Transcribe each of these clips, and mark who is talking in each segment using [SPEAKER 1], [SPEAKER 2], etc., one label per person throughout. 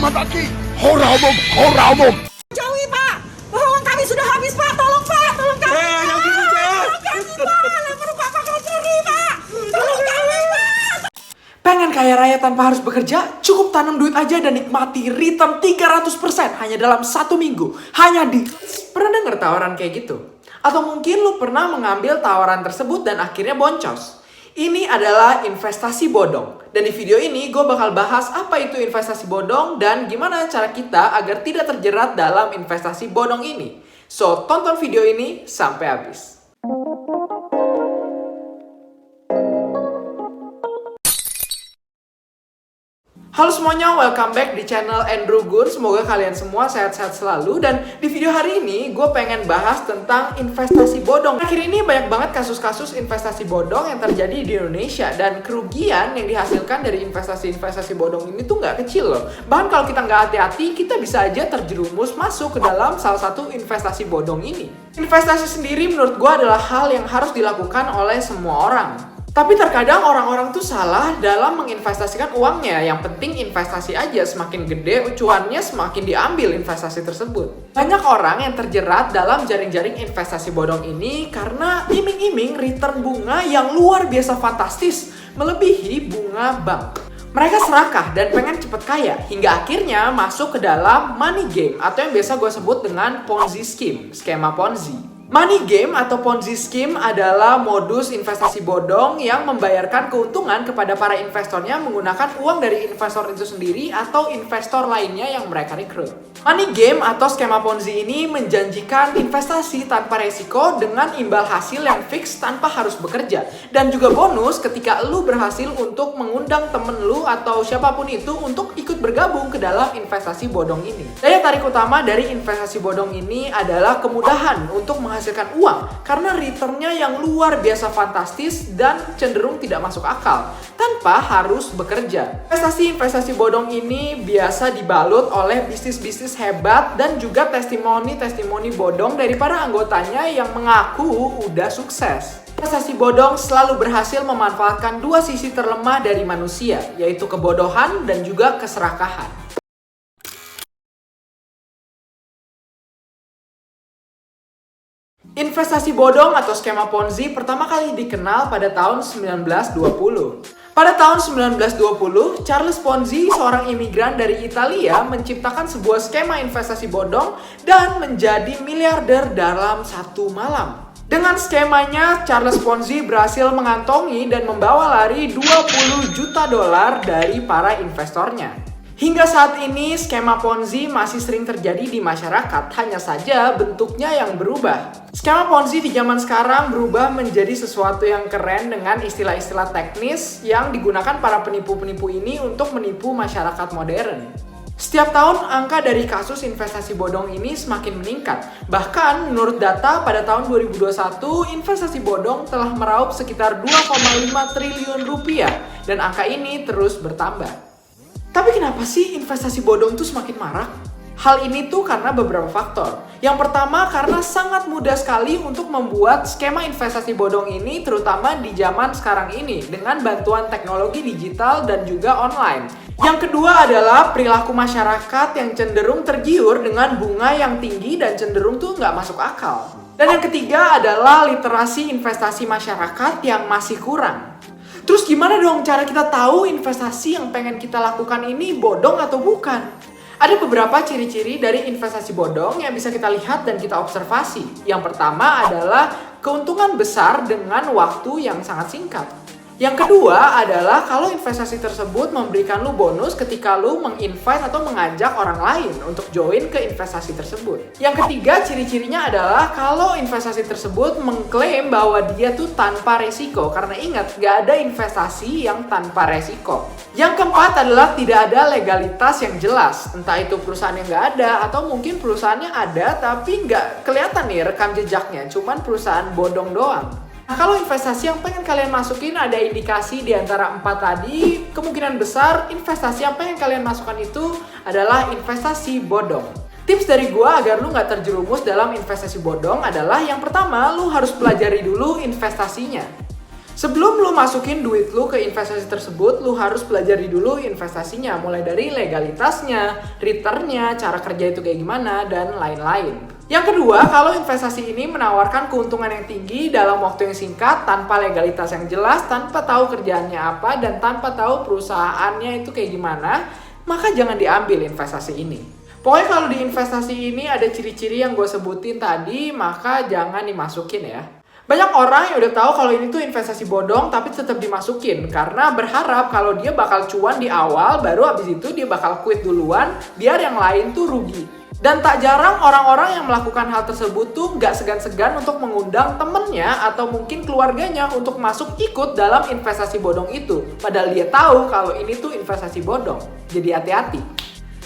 [SPEAKER 1] Yamataki! Hora umum! Hora umum!
[SPEAKER 2] Jauhi Pak! Uang kami sudah habis Pak! Tolong Pak! Tolong kami Pak!
[SPEAKER 3] yang gitu ya.
[SPEAKER 2] Tolong kami Pak! Lemur Pak bakal curi Pak! Tolong kami Pak!
[SPEAKER 4] Pengen kaya raya tanpa harus bekerja? Cukup tanam duit aja dan nikmati return 300% hanya dalam 1 minggu. Hanya di... Pernah denger tawaran kayak gitu? Atau mungkin lu pernah mengambil tawaran tersebut dan akhirnya boncos. Ini adalah investasi bodong. Dan di video ini gue bakal bahas apa itu investasi bodong dan gimana cara kita agar tidak terjerat dalam investasi bodong ini. So, tonton video ini sampai habis. Halo semuanya, welcome back di channel Andrew Gun. Semoga kalian semua sehat-sehat selalu. Dan di video hari ini gue pengen bahas tentang investasi bodong. Akhir ini banyak banget kasus-kasus investasi bodong yang terjadi di Indonesia. Dan kerugian yang dihasilkan dari investasi-investasi bodong ini tuh nggak kecil loh. Bahkan kalau kita nggak hati-hati, kita bisa aja terjerumus masuk ke dalam salah satu investasi bodong ini. Investasi sendiri menurut gue adalah hal yang harus dilakukan oleh semua orang. Tapi terkadang orang-orang tuh salah dalam menginvestasikan uangnya. Yang penting investasi aja, semakin gede cuannya semakin diambil investasi tersebut. Banyak orang yang terjerat dalam jaring-jaring investasi bodong ini karena iming-iming return bunga yang luar biasa fantastis, melebihi bunga bank. Mereka serakah dan pengen cepet kaya, hingga akhirnya masuk ke dalam money game atau yang biasa gue sebut dengan Ponzi scheme, skema Ponzi. Money game atau Ponzi scheme adalah modus investasi bodong yang membayarkan keuntungan kepada para investornya menggunakan uang dari investor itu sendiri atau investor lainnya yang mereka rekrut. Money game atau skema Ponzi ini menjanjikan investasi tanpa resiko dengan imbal hasil yang fix tanpa harus bekerja. Dan juga bonus ketika lu berhasil untuk mengundang temen lu atau siapapun itu untuk ikut bergabung ke dalam investasi bodong ini. Daya tarik utama dari investasi bodong ini adalah kemudahan untuk menghasilkan uang karena returnnya yang luar biasa fantastis dan cenderung tidak masuk akal tanpa harus bekerja. Investasi bodong ini biasa dibalut oleh bisnis-bisnis hebat dan juga testimoni-testimoni bodong dari para anggotanya yang mengaku udah sukses. Investasi bodong selalu berhasil memanfaatkan dua sisi terlemah dari manusia, yaitu kebodohan dan juga keserakahan. Investasi bodong atau skema Ponzi pertama kali dikenal pada tahun 1920. Pada tahun 1920, Charles Ponzi, seorang imigran dari Italia, menciptakan sebuah skema investasi bodong dan menjadi miliarder dalam satu malam. Dengan skemanya, Charles Ponzi berhasil mengantongi dan membawa lari 20 juta dolar dari para investornya. Hingga saat ini, skema Ponzi masih sering terjadi di masyarakat, hanya saja bentuknya yang berubah. Skema Ponzi di zaman sekarang berubah menjadi sesuatu yang keren dengan istilah-istilah teknis yang digunakan para penipu-penipu ini untuk menipu masyarakat modern. Setiap tahun, angka dari kasus investasi bodong ini semakin meningkat. Bahkan, menurut data pada tahun 2021, investasi bodong telah meraup sekitar 2,5 triliun rupiah dan angka ini terus bertambah. Tapi kenapa sih investasi bodong itu semakin marak? Hal ini tuh karena beberapa faktor. Yang pertama karena sangat mudah sekali untuk membuat skema investasi bodong ini terutama di zaman sekarang ini dengan bantuan teknologi digital dan juga online. Yang kedua adalah perilaku masyarakat yang cenderung tergiur dengan bunga yang tinggi dan cenderung tuh nggak masuk akal. Dan yang ketiga adalah literasi investasi masyarakat yang masih kurang. Terus gimana dong cara kita tahu investasi yang pengen kita lakukan ini bodong atau bukan? Ada beberapa ciri-ciri dari investasi bodong yang bisa kita lihat dan kita observasi. Yang pertama adalah keuntungan besar dengan waktu yang sangat singkat. Yang kedua adalah kalau investasi tersebut memberikan lu bonus ketika lu menginvite atau mengajak orang lain untuk join ke investasi tersebut. Yang ketiga, ciri-cirinya adalah kalau investasi tersebut mengklaim bahwa dia tuh tanpa resiko. Karena ingat, gak ada investasi yang tanpa resiko. Yang keempat adalah tidak ada legalitas yang jelas. Entah itu perusahaan yang gak ada atau mungkin perusahaannya ada tapi gak kelihatan nih rekam jejaknya. Cuman perusahaan bodong doang. Nah, kalau investasi yang pengen kalian masukin ada indikasi di antara 4 tadi, kemungkinan besar investasi yang pengen kalian masukkan itu adalah investasi bodong. Tips dari gua agar lu nggak terjerumus dalam investasi bodong adalah yang pertama, lu harus pelajari dulu investasinya. Sebelum lu masukin duit lu ke investasi tersebut, lu harus pelajari dulu investasinya, mulai dari legalitasnya, returnnya, cara kerja itu kayak gimana, dan lain-lain. Yang kedua, kalau investasi ini menawarkan keuntungan yang tinggi dalam waktu yang singkat, tanpa legalitas yang jelas, tanpa tahu kerjaannya apa, dan tanpa tahu perusahaannya itu kayak gimana, maka jangan diambil investasi ini. Pokoknya kalau di investasi ini ada ciri-ciri yang gue sebutin tadi, maka jangan dimasukin ya. Banyak orang yang udah tahu kalau ini tuh investasi bodong tapi tetap dimasukin karena berharap kalau dia bakal cuan di awal, baru abis itu dia bakal quit duluan biar yang lain tuh rugi. Dan tak jarang orang-orang yang melakukan hal tersebut tuh nggak segan-segan untuk mengundang temennya atau mungkin keluarganya untuk masuk ikut dalam investasi bodong itu. Padahal dia tahu kalau ini tuh investasi bodong. Jadi hati-hati.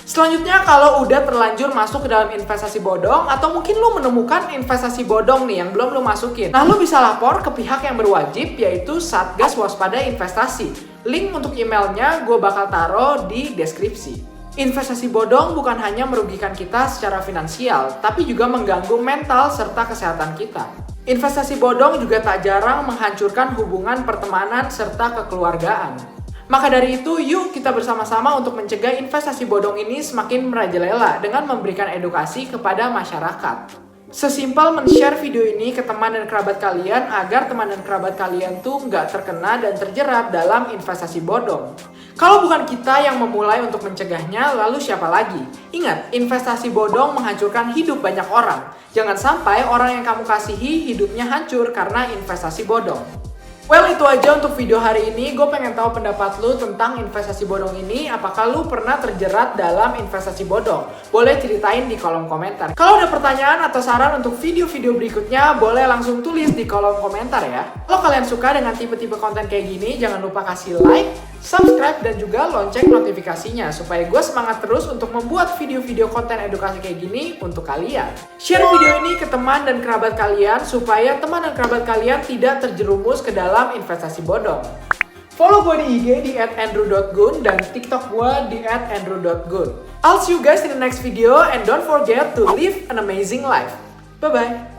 [SPEAKER 4] Selanjutnya, kalau udah terlanjur masuk ke dalam investasi bodong atau mungkin lu menemukan investasi bodong nih yang belum lu masukin, nah lu bisa lapor ke pihak yang berwajib, yaitu Satgas Waspada Investasi. Link untuk emailnya gue bakal taruh di deskripsi. Investasi bodong bukan hanya merugikan kita secara finansial, tapi juga mengganggu mental serta kesehatan kita. Investasi bodong juga tak jarang menghancurkan hubungan pertemanan serta kekeluargaan. Maka dari itu, yuk kita bersama-sama untuk mencegah investasi bodong ini semakin merajalela dengan memberikan edukasi kepada masyarakat. Sesimpel men-share video ini ke teman dan kerabat kalian agar teman dan kerabat kalian tuh nggak terkena dan terjerat dalam investasi bodong. Kalau bukan kita yang memulai untuk mencegahnya, lalu siapa lagi? Ingat, investasi bodong menghancurkan hidup banyak orang. Jangan sampai orang yang kamu kasihi hidupnya hancur karena investasi bodong. Well, itu aja untuk video hari ini. Gue pengen tahu pendapat lu tentang investasi bodong ini. Apakah lu pernah terjerat dalam investasi bodong? Boleh ceritain di kolom komentar. Kalau ada pertanyaan atau saran untuk video-video berikutnya, boleh langsung tulis di kolom komentar ya. Kalau kalian suka dengan tipe-tipe konten kayak gini, jangan lupa kasih like, subscribe, dan juga lonceng notifikasinya supaya gue semangat terus untuk membuat video-video konten edukasi kayak gini untuk kalian. Share video ini ke teman dan kerabat kalian supaya teman dan kerabat kalian tidak terjerumus ke dalam investasi bodong. Follow gue di IG di @andrew.gun dan TikTok gue di @andrew.gun. I'll see you guys in the next video and don't forget to live an amazing life. Bye-bye.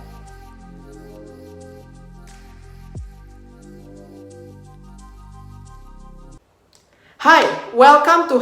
[SPEAKER 4] Hai, welcome to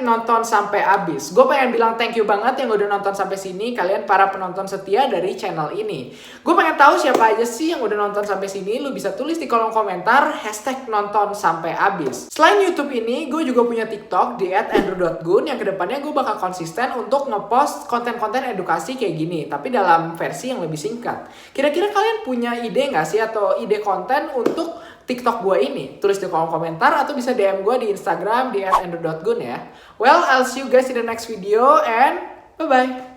[SPEAKER 4] #nonton sampai abis. Gue pengen bilang thank you banget yang udah nonton sampai sini. Kalian para penonton setia dari channel ini. Gue pengen tahu siapa aja sih yang udah nonton sampai sini. Lu bisa tulis di kolom komentar #nonton sampai abis. Selain YouTube ini, gue juga punya TikTok di @andrew.gun yang kedepannya gue bakal konsisten untuk ngepost konten-konten edukasi kayak gini, tapi dalam versi yang lebih singkat. Kira-kira kalian punya ide nggak sih atau ide konten untuk TikTok gue ini? Tulis di kolom komentar atau bisa DM gue di Instagram di @andrew.gun ya. Well, I'll see you guys in the next video and bye-bye.